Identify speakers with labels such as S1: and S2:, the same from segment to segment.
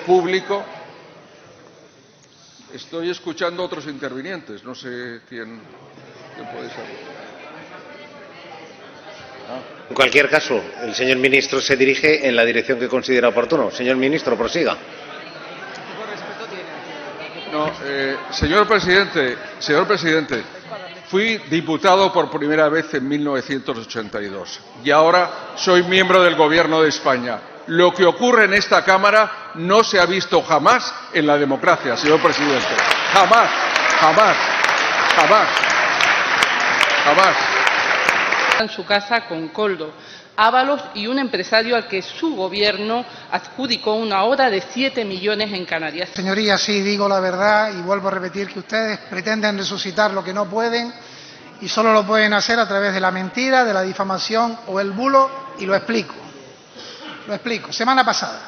S1: público. Estoy escuchando a otros intervinientes, no sé quién puede ser.
S2: En cualquier caso, el señor ministro se dirige en la dirección que considera oportuno. Señor ministro, prosiga.
S1: No, señor presidente, fui diputado por primera vez en 1982 y ahora soy miembro del Gobierno de España. Lo que ocurre en esta Cámara no se ha visto jamás en la democracia, señor presidente. Jamás, jamás, jamás, jamás.
S3: En su casa con Koldo, Ábalos y un empresario al que su gobierno adjudicó una obra de 7 millones en Canarias.
S4: Señorías, sí, digo la verdad y vuelvo a repetir que ustedes pretenden resucitar lo que no pueden y solo lo pueden hacer a través de la mentira, de la difamación o el bulo, y lo explico. Lo explico. Semana pasada,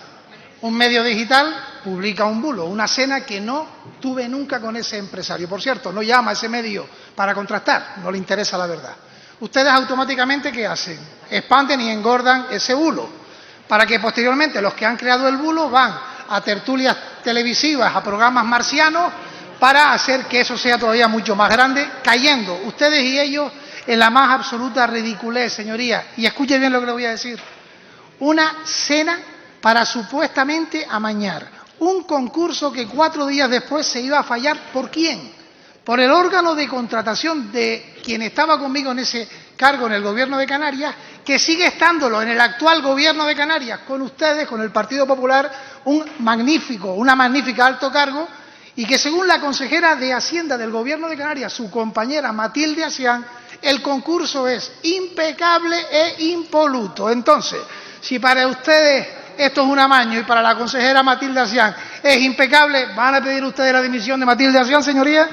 S4: un medio digital publica un bulo, una cena que no tuve nunca con ese empresario. Por cierto, no llama a ese medio para contrastar, no le interesa la verdad. Ustedes automáticamente, ¿qué hacen? Expanden y engordan ese bulo, para que posteriormente los que han creado el bulo van a tertulias televisivas, a programas marcianos, para hacer que eso sea todavía mucho más grande, cayendo ustedes y ellos en la más absoluta ridiculez, señorías. Y escuchen bien lo que les voy a decir. Una cena para supuestamente amañar un concurso que 4 días después se iba a fallar. ¿Por quién? Por el órgano de contratación de quien estaba conmigo en ese cargo en el Gobierno de Canarias, que sigue estándolo en el actual Gobierno de Canarias, con ustedes, con el Partido Popular, una magnífica alto cargo, y que según la consejera de Hacienda del Gobierno de Canarias, su compañera Matilde Asián, el concurso es impecable e impoluto. Entonces, si para ustedes esto es un amaño y para la consejera Matilde Asián es impecable, ¿van a pedir ustedes la dimisión de Matilde Asián, señorías?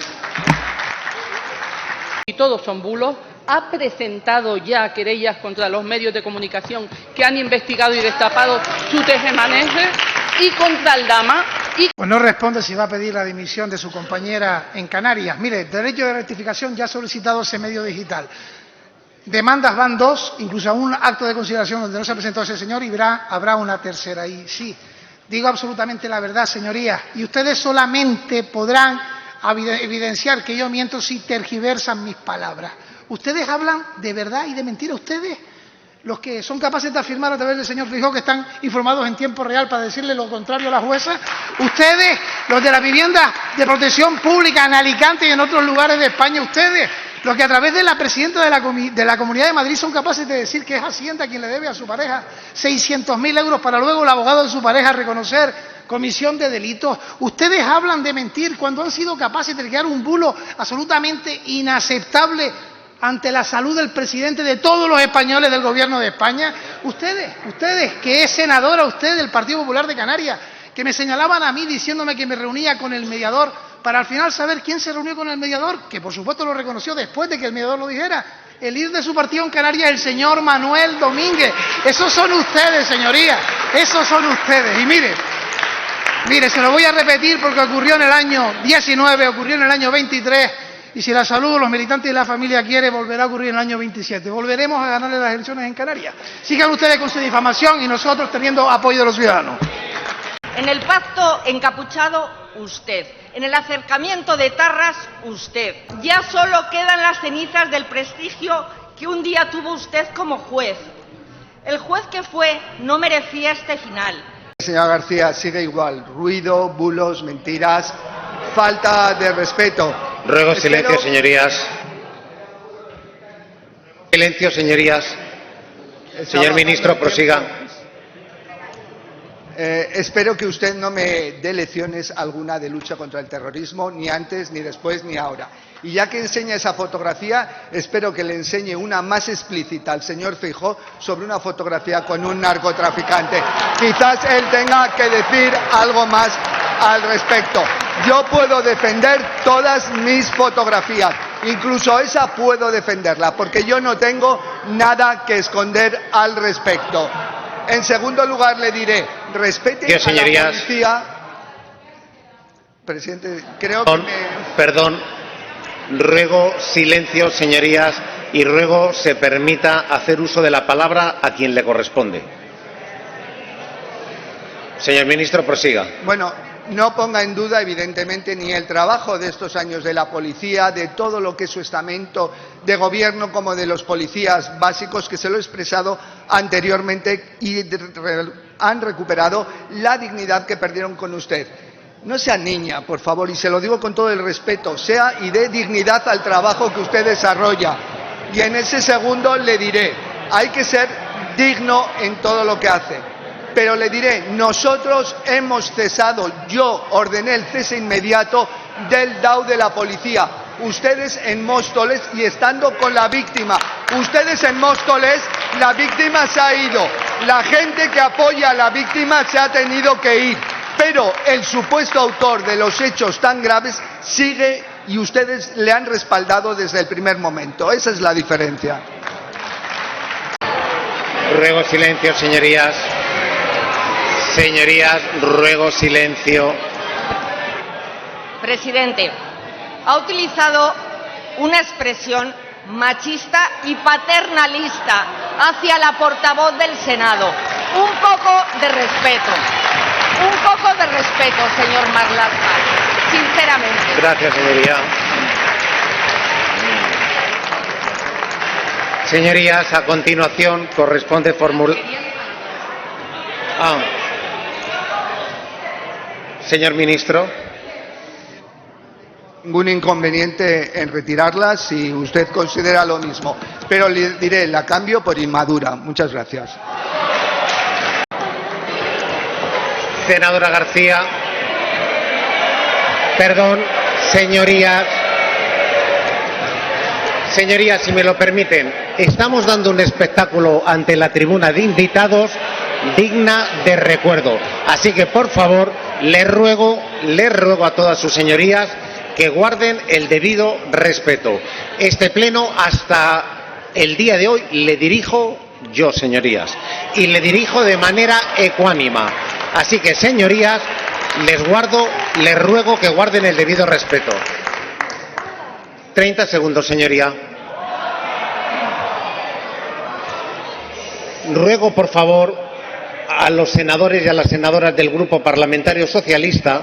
S3: Y todos son bulos. Ha presentado ya querellas contra los medios de comunicación que han investigado y destapado su tejemaneje y contra el Dama.
S4: Pues no responde si va a pedir la dimisión de su compañera en Canarias. Mire, derecho de rectificación ya ha solicitado ese medio digital. Demandas van 2, incluso a un acto de consideración donde no se ha presentado ese señor, y habrá una tercera. Y sí, digo absolutamente la verdad, señorías, y ustedes solamente podrán evidenciar que yo miento si tergiversan mis palabras. Ustedes hablan de verdad y de mentira. Ustedes, los que son capaces de afirmar a través del señor Feijóo que están informados en tiempo real para decirle lo contrario a la jueza. Ustedes, los de la vivienda de protección pública en Alicante y en otros lugares de España. Ustedes, los que a través de la presidenta de la Comunidad de Madrid son capaces de decir que es Hacienda quien le debe a su pareja 600.000 euros para luego el abogado de su pareja reconocer comisión de delitos. Ustedes hablan de mentir cuando han sido capaces de crear un bulo absolutamente inaceptable ante la salud del presidente de todos los españoles del Gobierno de España. Ustedes, que es senadora usted del Partido Popular de Canarias, que me señalaban a mí diciéndome que me reunía con el mediador, para al final saber quién se reunió con el mediador, que por supuesto lo reconoció después de que el mediador lo dijera. El líder de su partido en Canarias, el señor Manuel Domínguez. Esos son ustedes, señorías, esos son ustedes. Y mire, se lo voy a repetir porque ocurrió en el año 19, ocurrió en el año 23, y si la salud de los militantes y la familia quiere, volverá a ocurrir en el año 27. Volveremos a ganarle las elecciones en Canarias. Sigan ustedes con su difamación y nosotros teniendo apoyo de los ciudadanos.
S5: En el pacto encapuchado, usted. En el acercamiento de Tarras, usted. Ya solo quedan las cenizas del prestigio que un día tuvo usted como juez. El juez que fue no merecía este final.
S6: Señora García, sigue igual. Ruido, bulos, mentiras, falta de respeto.
S2: Ruego silencio, señorías. Silencio, señorías. Señor ministro, prosiga.
S6: Espero que usted no me dé lecciones alguna de lucha contra el terrorismo, ni antes, ni después, ni ahora. Y ya que enseña esa fotografía, espero que le enseñe una más explícita al señor Feijóo sobre una fotografía con un narcotraficante. Quizás él tenga que decir algo más al respecto. Yo puedo defender todas mis fotografías, incluso esa puedo defenderla, porque yo no tengo nada que esconder al respecto. En segundo lugar, le diré, respete a la policía. Presidente, creo que
S2: Perdón, ruego silencio, señorías, y ruego se permita hacer uso de la palabra a quien le corresponde. Señor ministro, prosiga.
S6: Bueno, no ponga en duda, evidentemente, ni el trabajo de estos años de la policía, de todo lo que es su estamento de gobierno, como de los policías básicos, que se lo he expresado anteriormente, y han recuperado la dignidad que perdieron con usted. No sea niña, por favor, y se lo digo con todo el respeto, sea y dé dignidad al trabajo que usted desarrolla. Y en ese segundo le diré, hay que ser digno en todo lo que hace. Pero le diré, nosotros hemos cesado, yo ordené el cese inmediato del DAO de la policía. Ustedes en Móstoles y estando con la víctima. Ustedes en Móstoles, la víctima se ha ido. La gente que apoya a la víctima se ha tenido que ir. Pero el supuesto autor de los hechos tan graves sigue y ustedes le han respaldado desde el primer momento. Esa es la diferencia.
S2: Ruego silencio, señorías. Señorías, ruego silencio.
S5: Presidente, ha utilizado una expresión machista y paternalista hacia la portavoz del Senado. Un poco de respeto. Un poco de respeto, señor Marlaska, sinceramente.
S2: Gracias, señoría. Señorías, a continuación corresponde formular... Señor ministro.
S6: Ningún inconveniente en retirarla si usted considera lo mismo. Pero le diré, la cambio por inmadura. Muchas gracias.
S2: Senadora García. Perdón, señorías. Señorías, si me lo permiten, estamos dando un espectáculo ante la tribuna de invitados digna de recuerdo. Así que, por favor, les ruego a todas sus señorías que guarden el debido respeto. Este pleno, hasta el día de hoy, le dirijo yo, señorías, y le dirijo de manera ecuánima. Así que, señorías, les ruego que guarden el debido respeto. 30 segundos, señoría. Ruego, por favor, a los senadores y a las senadoras del Grupo Parlamentario Socialista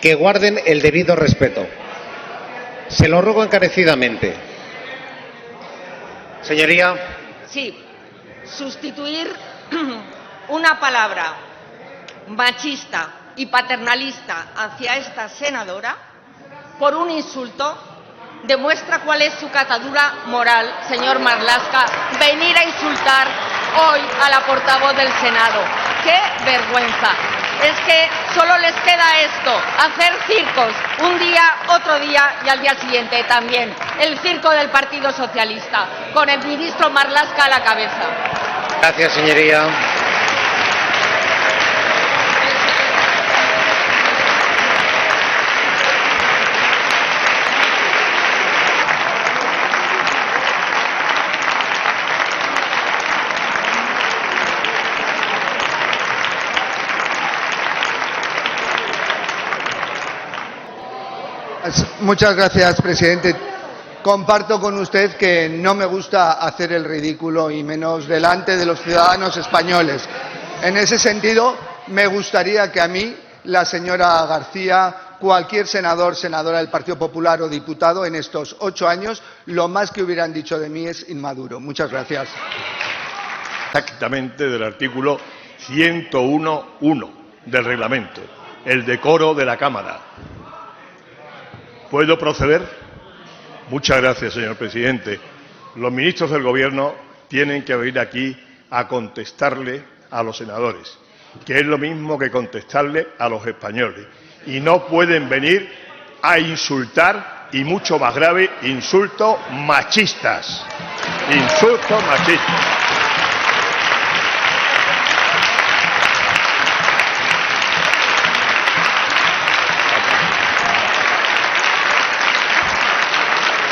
S2: que guarden el debido respeto. Se lo ruego encarecidamente. Señoría.
S5: Sí, sustituir una palabra machista y paternalista hacia esta senadora por un insulto demuestra cuál es su catadura moral, señor Marlaska, venir a insultar hoy a la portavoz del Senado. ¡Qué vergüenza! Es que solo les queda esto, hacer circos, un día, otro día y al día siguiente también. El circo del Partido Socialista, con el ministro Marlaska a la cabeza.
S2: Gracias, señoría.
S6: Muchas gracias, presidente. Comparto con usted que no me gusta hacer el ridículo y menos delante de los ciudadanos españoles. En ese sentido, me gustaría que a mí, la señora García, cualquier senador, senadora del Partido Popular o diputado en estos 8 años, lo más que hubieran dicho de mí es inmaduro. Muchas gracias.
S7: Exactamente del artículo 101.1 del reglamento, el decoro de la Cámara. ¿Puedo proceder? Muchas gracias, señor presidente. Los ministros del Gobierno tienen que venir aquí a contestarle a los senadores, que es lo mismo que contestarle a los españoles. Y no pueden venir a insultar, y mucho más grave, insultos machistas. Insultos machistas.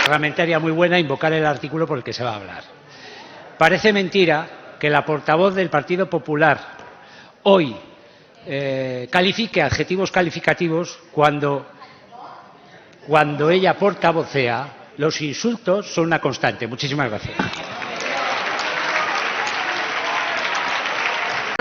S8: Parlamentaria muy buena invocar el artículo por el que se va a hablar. Parece mentira que la portavoz del Partido Popular hoy califique adjetivos calificativos cuando ella portavocea. Los insultos son una constante. Muchísimas gracias.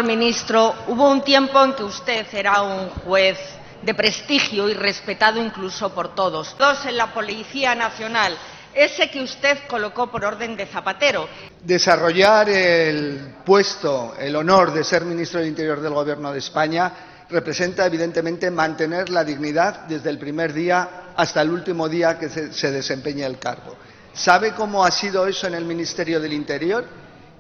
S5: Ministro, hubo un tiempo en que usted era un juez de prestigio y respetado incluso por todos. Dos en la Policía Nacional, ese que usted colocó por orden de Zapatero.
S6: Desarrollar el puesto, el honor de ser ministro del Interior del Gobierno de España representa evidentemente mantener la dignidad desde el primer día hasta el último día que se desempeña el cargo. ¿Sabe cómo ha sido eso en el Ministerio del Interior?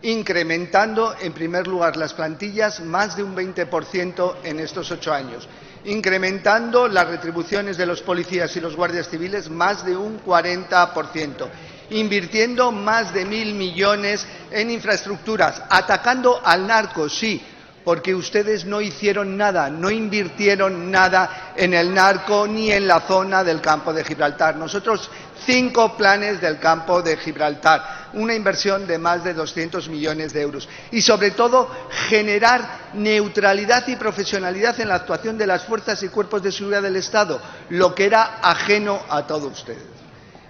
S6: Incrementando, en primer lugar, las plantillas más de un 20% en estos 8 años, incrementando las retribuciones de los policías y los guardias civiles más de un 40%, invirtiendo más de 1.000 millones en infraestructuras, atacando al narco, sí, porque ustedes no hicieron nada, no invirtieron nada en el narco ni en la zona del campo de Gibraltar. Nosotros 5 planes del campo de Gibraltar, una inversión de más de 200 millones de euros y, sobre todo, generar neutralidad y profesionalidad en la actuación de las fuerzas y cuerpos de seguridad del Estado, lo que era ajeno a todos ustedes.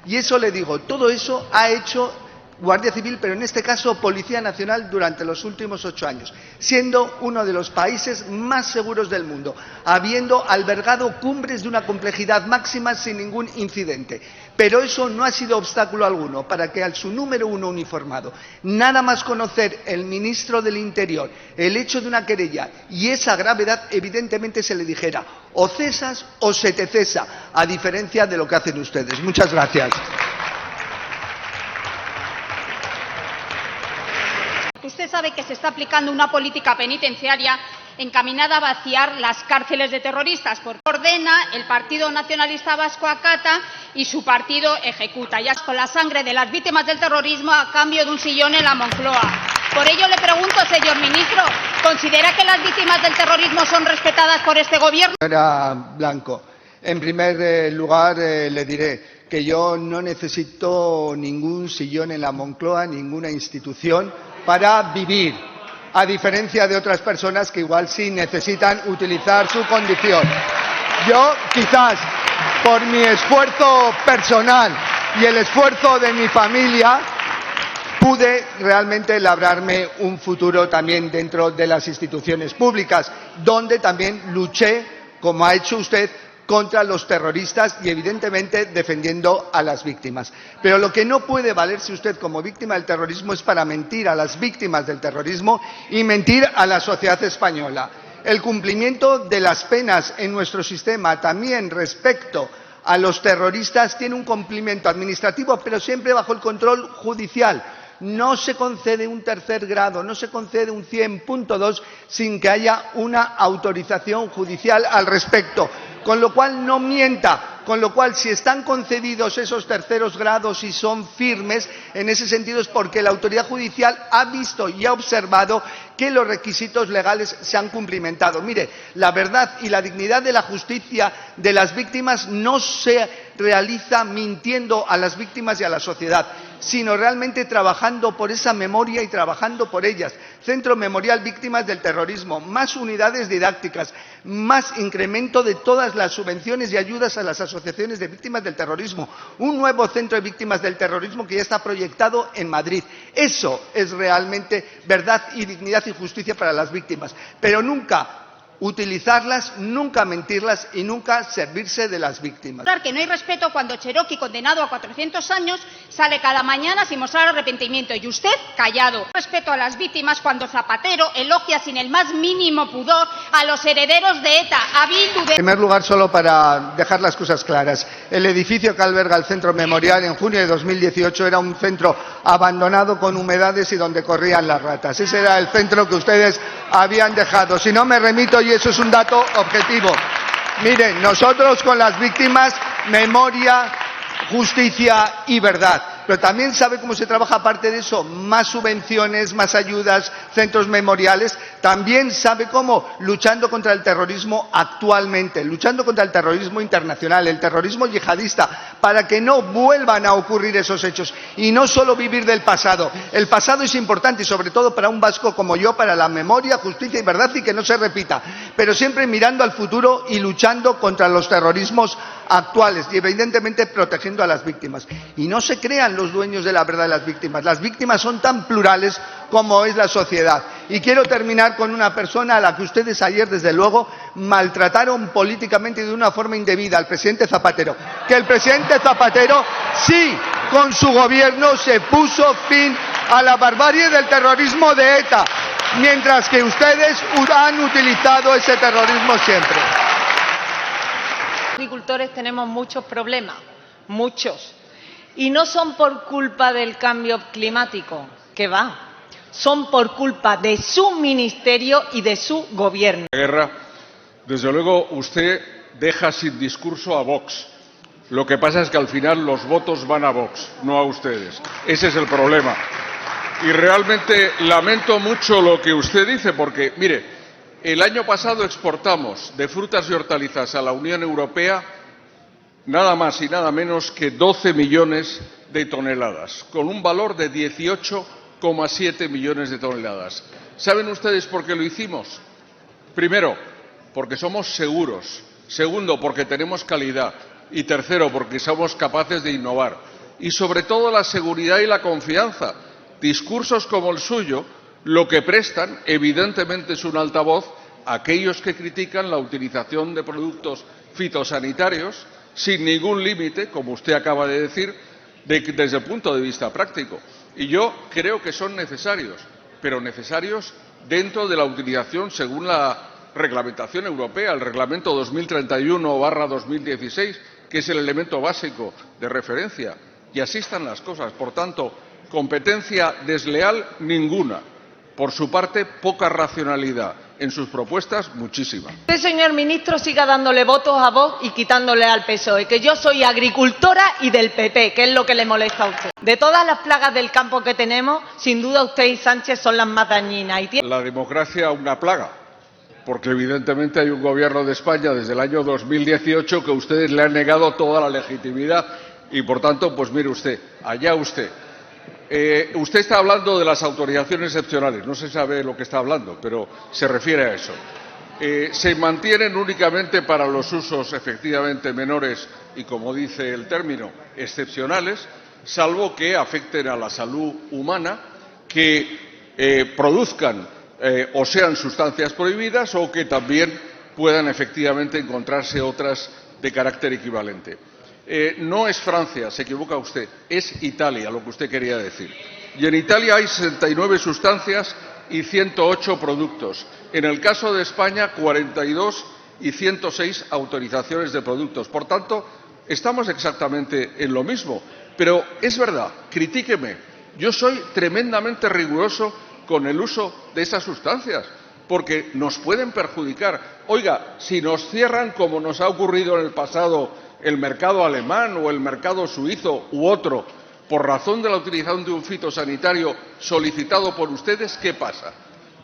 S6: Y eso le digo, todo eso ha hecho Guardia Civil, pero en este caso Policía Nacional durante los últimos 8 años, siendo uno de los países más seguros del mundo, habiendo albergado cumbres de una complejidad máxima sin ningún incidente. Pero eso no ha sido obstáculo alguno para que a su número 1 uniformado, nada más conocer el ministro del Interior el hecho de una querella y esa gravedad, evidentemente se le dijera o cesas o se te cesa, a diferencia de lo que hacen ustedes. Muchas gracias.
S9: Usted sabe que se está aplicando una política penitenciaria encaminada a vaciar las cárceles de terroristas, porque ordena, el Partido Nacionalista Vasco acata y su partido ejecuta, ya con la sangre de las víctimas del terrorismo a cambio de un sillón en la Moncloa. Por ello le pregunto, señor ministro, ¿considera que las víctimas del terrorismo son respetadas por este gobierno?
S6: Señora Blanco, en primer lugar le diré que yo no necesito ningún sillón en la Moncloa, ninguna institución para vivir, a diferencia de otras personas que igual sí necesitan utilizar su condición. Yo, quizás, por mi esfuerzo personal y el esfuerzo de mi familia, pude realmente labrarme un futuro también dentro de las instituciones públicas, donde también luché, como ha hecho usted, contra los terroristas y, evidentemente, defendiendo a las víctimas. Pero lo que no puede valerse usted como víctima del terrorismo es para mentir a las víctimas del terrorismo y mentir a la sociedad española. El cumplimiento de las penas en nuestro sistema, también respecto a los terroristas, tiene un cumplimiento administrativo, pero siempre bajo el control judicial. No se concede un tercer grado, no se concede un 100.2 sin que haya una autorización judicial al respecto. Con lo cual no mienta, con lo cual si están concedidos esos terceros grados y son firmes, en ese sentido es porque la autoridad judicial ha visto y ha observado que los requisitos legales se han cumplimentado. Mire, la verdad y la dignidad de la justicia de las víctimas no se realiza mintiendo a las víctimas y a la sociedad, sino realmente trabajando por esa memoria y trabajando por ellas. Centro Memorial Víctimas del Terrorismo, más unidades didácticas, más incremento de todas las subvenciones y ayudas a las asociaciones de víctimas del terrorismo, un nuevo centro de víctimas del terrorismo que ya está proyectado en Madrid. Eso es realmente verdad y dignidad y justicia para las víctimas, pero nunca utilizarlas, nunca mentirlas y nunca servirse de las víctimas.
S9: Que no hay respeto cuando Cherokee, condenado a 400 años, sale cada mañana sin mostrar arrepentimiento y usted callado. Respeto a las víctimas cuando Zapatero elogia sin el más mínimo pudor a los herederos de ETA, a Bildu.
S6: En primer lugar, solo para dejar las cosas claras, el edificio que alberga el Centro Memorial en junio de 2018 era un centro abandonado con humedades y donde corrían las ratas. Ese era el centro que ustedes habían dejado. Si no, me remito, y eso es un dato objetivo. Miren, nosotros con las víctimas, memoria, justicia y verdad. Pero también sabe cómo se trabaja aparte de eso, más subvenciones, más ayudas, centros memoriales. También sabe cómo, luchando contra el terrorismo actualmente, luchando contra el terrorismo internacional, el terrorismo yihadista, para que no vuelvan a ocurrir esos hechos y no solo vivir del pasado. El pasado es importante y sobre todo para un vasco como yo, para la memoria, justicia y verdad y que no se repita, pero siempre mirando al futuro y luchando contra los terrorismos actuales y evidentemente protegiendo a las víctimas. Y no se crean los dueños de la verdad de las víctimas. Las víctimas son tan plurales como es la sociedad. Y quiero terminar con una persona a la que ustedes ayer, desde luego, maltrataron políticamente y de una forma indebida, al presidente Zapatero. Que el presidente Zapatero, sí, con su gobierno se puso fin a la barbarie del terrorismo de ETA, mientras que ustedes han utilizado ese terrorismo siempre.
S5: Los agricultores tenemos muchos problemas, muchos, y no son por culpa del cambio climático, que va, son por culpa de su ministerio y de su gobierno.
S1: Guerra, desde luego usted deja sin discurso a Vox. Lo que pasa es que al final los votos van a Vox, no a ustedes. Ese es el problema. Y realmente lamento mucho lo que usted dice, porque, mire, el año pasado exportamos de frutas y hortalizas a la Unión Europea nada más y nada menos que 12 millones de toneladas, con un valor de 18,7 millones de toneladas. ¿Saben ustedes por qué lo hicimos? Primero, porque somos seguros. Segundo, porque tenemos calidad. Y tercero, porque somos capaces de innovar. Y sobre todo la seguridad y la confianza. Discursos como el suyo lo que prestan, evidentemente, es un altavoz a aquellos que critican la utilización de productos fitosanitarios sin ningún límite, como usted acaba de decir, desde el punto de vista práctico. Y yo creo que son necesarios, pero necesarios dentro de la utilización según la reglamentación europea, el Reglamento 2031/2016, que es el elemento básico de referencia. Y así están las cosas. Por tanto, competencia desleal ninguna. Por su parte, poca racionalidad. En sus propuestas, muchísima.
S5: Usted, señor ministro, siga dándole votos a Vox y quitándole al PSOE, que yo soy agricultora y del PP, que es lo que le molesta a usted. De todas las plagas del campo que tenemos, sin duda usted y Sánchez son las más dañinas.
S1: La democracia, una plaga, porque evidentemente hay un gobierno de España desde el año 2018 que ustedes le han negado toda la legitimidad y, por tanto, pues mire usted, allá usted. Usted está hablando de las autorizaciones excepcionales, no se sabe lo que está hablando, pero se refiere a eso. Se mantienen únicamente para los usos efectivamente menores y, como dice el término, excepcionales, salvo que afecten a la salud humana, que produzcan o sean sustancias prohibidas o que también puedan efectivamente encontrarse otras de carácter equivalente. No es Francia, se equivoca usted, es Italia lo que usted quería decir. Y en Italia hay 69 sustancias y 108 productos. En el caso de España, 42 y 106 autorizaciones de productos. Por tanto, estamos exactamente en lo mismo. Pero es verdad, critíqueme. Yo soy tremendamente riguroso con el uso de esas sustancias, porque nos pueden perjudicar. Oiga, si nos cierran, como nos ha ocurrido en el pasado, el mercado alemán o el mercado suizo u otro, por razón de la utilización de un fitosanitario solicitado por ustedes, ¿qué pasa?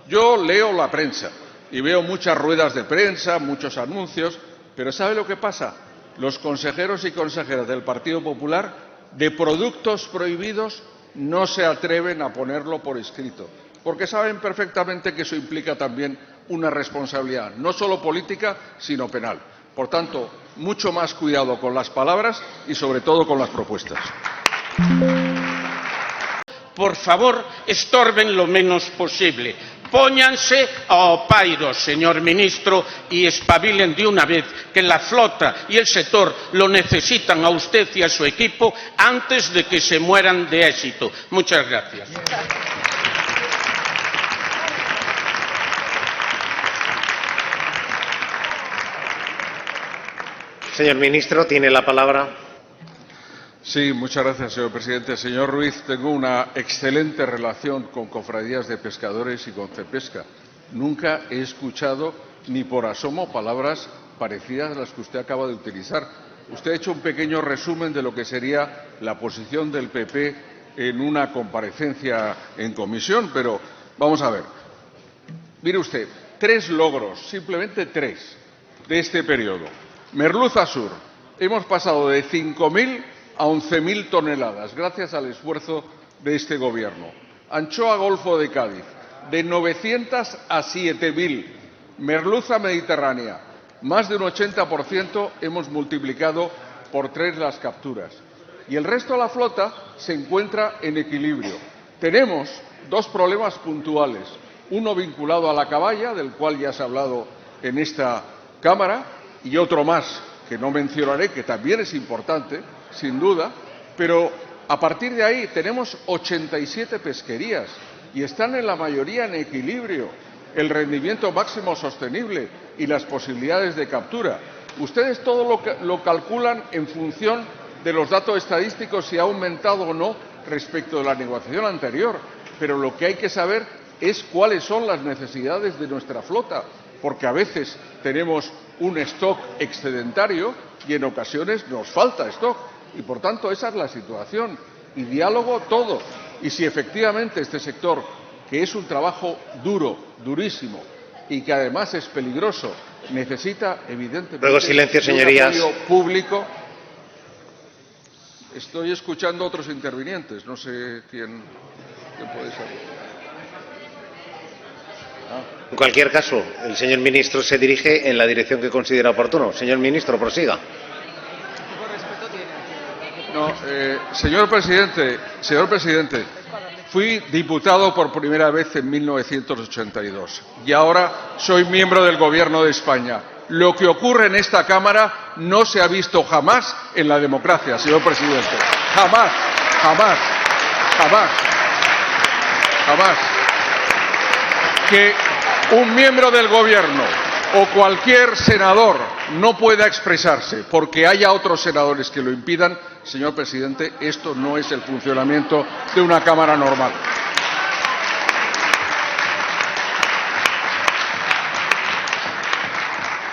S1: Yo leo la prensa y veo muchas ruedas de prensa, muchos anuncios, pero ¿sabe lo que pasa? Los consejeros y consejeras del Partido Popular de productos prohibidos no se atreven a ponerlo por escrito, porque saben perfectamente que eso implica también una responsabilidad, no solo política, sino penal. Por tanto, mucho más cuidado con las palabras y, sobre todo, con las propuestas.
S10: Por favor, estorben lo menos posible. Pónganse a o pairo, señor ministro, y espabilen de una vez, que la flota y el sector lo necesitan a usted y a su equipo antes de que se mueran de éxito. Muchas gracias.
S2: Señor ministro, tiene la palabra.
S1: Sí, muchas gracias, señor presidente. Señor Ruiz, tengo una excelente relación con cofradías de pescadores y con Cepesca. Nunca he escuchado ni por asomo palabras parecidas a las que usted acaba de utilizar. Usted ha hecho un pequeño resumen de lo que sería la posición del PP en una comparecencia en comisión, pero vamos a ver. Mire usted, 3 logros, simplemente 3, de este periodo. Merluza Sur, hemos pasado de 5.000 a 11.000 toneladas, gracias al esfuerzo de este Gobierno. Anchoa Golfo de Cádiz, de 900 a 7.000. Merluza Mediterránea, Más de un 80% hemos multiplicado por 3 las capturas. Y el resto de la flota se encuentra en equilibrio. Tenemos 2 problemas puntuales. Uno vinculado a la caballa, del cual ya se ha hablado en esta Cámara, y otro más, que no mencionaré, que también es importante, sin duda, pero a partir de ahí tenemos 87 pesquerías y están en la mayoría en equilibrio el rendimiento máximo sostenible y las posibilidades de captura. Ustedes todo lo calculan en función de los datos estadísticos, si ha aumentado o no respecto de la negociación anterior, pero lo que hay que saber es cuáles son las necesidades de nuestra flota, porque a veces tenemos un stock excedentario y en ocasiones nos falta stock. Y, por tanto, esa es la situación. Y diálogo todo. Y si efectivamente este sector, que es un trabajo duro, durísimo, y que además es peligroso, necesita, evidentemente,
S2: Luego, silencio,
S1: un
S2: señorías.
S1: apoyo público. Estoy escuchando a otros intervinientes. No sé quién puede ser.
S2: En cualquier caso, el señor ministro se dirige en la dirección que considera oportuno. Señor ministro, prosiga.
S1: No, señor presidente, fui diputado por primera vez en 1982 y ahora soy miembro del Gobierno de España. Lo que ocurre en esta Cámara no se ha visto jamás en la democracia, señor presidente. Jamás, jamás, jamás, jamás. Que un miembro del Gobierno o cualquier senador no pueda expresarse porque haya otros senadores que lo impidan, señor presidente, esto no es el funcionamiento de una Cámara normal.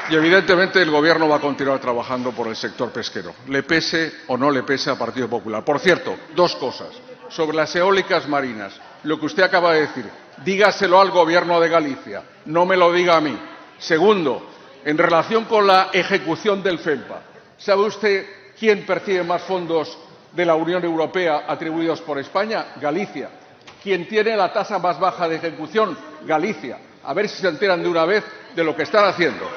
S1: Y evidentemente el Gobierno va a continuar trabajando por el sector pesquero, le pese o no le pese al Partido Popular. Por cierto, 2 cosas. Sobre las eólicas marinas, lo que usted acaba de decir, dígaselo al Gobierno de Galicia, no me lo diga a mí. Segundo, en relación con la ejecución del FEMPA, ¿sabe usted quién percibe más fondos de la Unión Europea atribuidos por España? Galicia. ¿Quién tiene la tasa más baja de ejecución? Galicia. A ver si se enteran de una vez de lo que están haciendo.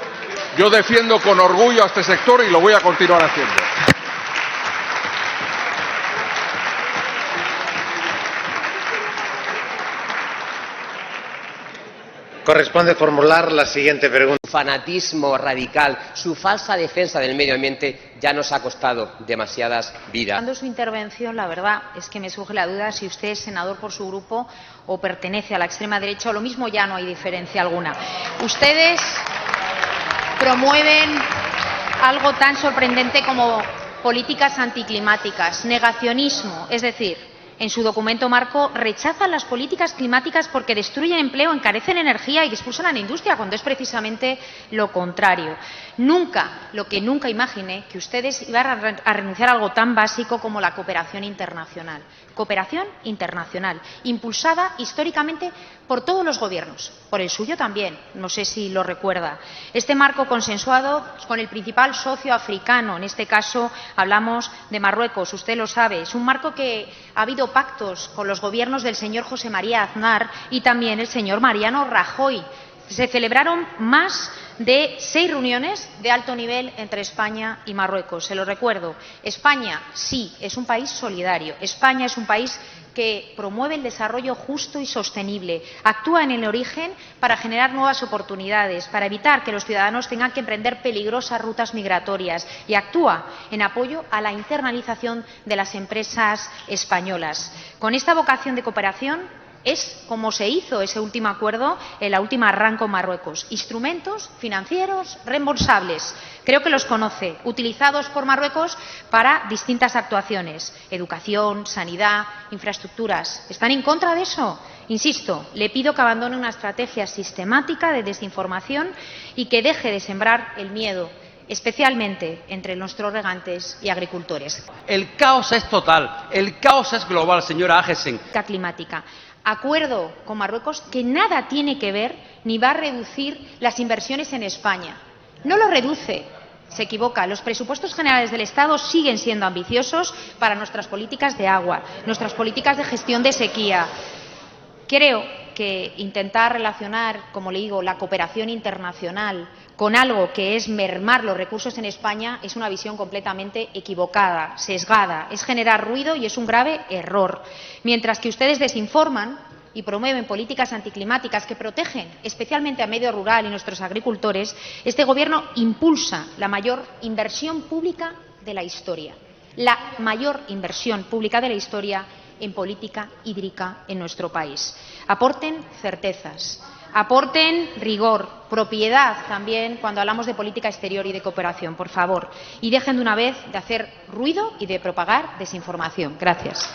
S1: Yo defiendo con orgullo a este sector y lo voy a continuar haciendo.
S2: Corresponde formular la siguiente pregunta.
S11: Su fanatismo radical, su falsa defensa del medio ambiente ya nos ha costado demasiadas vidas.
S12: Escuchando su intervención, la verdad es que me surge la duda si usted es senador por su grupo o pertenece a la extrema derecha, o lo mismo, ya no hay diferencia alguna. Ustedes promueven algo tan sorprendente como políticas anticlimáticas, negacionismo, es decir, en su documento marco rechazan las políticas climáticas porque destruyen empleo, encarecen energía y expulsan a la industria, cuando es precisamente lo contrario. Lo que nunca imaginé, que ustedes iban a renunciar a algo tan básico como la cooperación internacional. Cooperación internacional, impulsada históricamente por todos los gobiernos, por el suyo también, no sé si lo recuerda. Este marco consensuado con el principal socio africano, en este caso hablamos de Marruecos, usted lo sabe, es un marco que ha habido pactos con los gobiernos del señor José María Aznar y también el señor Mariano Rajoy. Se celebraron más de 6 reuniones de alto nivel entre España y Marruecos. Se lo recuerdo. España, sí, es un país solidario. España es un país que promueve el desarrollo justo y sostenible. Actúa en el origen para generar nuevas oportunidades, para evitar que los ciudadanos tengan que emprender peligrosas rutas migratorias, y actúa en apoyo a la internalización de las empresas españolas. Con esta vocación de cooperación es como se hizo ese último acuerdo en la última RAN con Marruecos. Instrumentos financieros reembolsables, creo que los conoce, utilizados por Marruecos para distintas actuaciones, educación, sanidad, infraestructuras. ¿Están en contra de eso? Insisto, le pido que abandone una estrategia sistemática de desinformación y que deje de sembrar el miedo, especialmente entre nuestros regantes y agricultores.
S13: El caos es total, el caos es global, señora Agessen.
S12: Climática. Acuerdo con Marruecos que nada tiene que ver ni va a reducir las inversiones en España. No lo reduce, se equivoca. Los presupuestos generales del Estado siguen siendo ambiciosos para nuestras políticas de agua, nuestras políticas de gestión de sequía. Creo que intentar relacionar, como le digo, la cooperación internacional con algo que es mermar los recursos en España es una visión completamente equivocada, sesgada, es generar ruido y es un grave error. Mientras que ustedes desinforman y promueven políticas anticlimáticas que protegen especialmente al medio rural y nuestros agricultores, este Gobierno impulsa la mayor inversión pública de la historia, la mayor inversión pública de la historia en política hídrica en nuestro país. Aporten certezas, aporten rigor, propiedad también cuando hablamos de política exterior y de cooperación, por favor, y dejen de una vez de hacer ruido y de propagar desinformación. Gracias.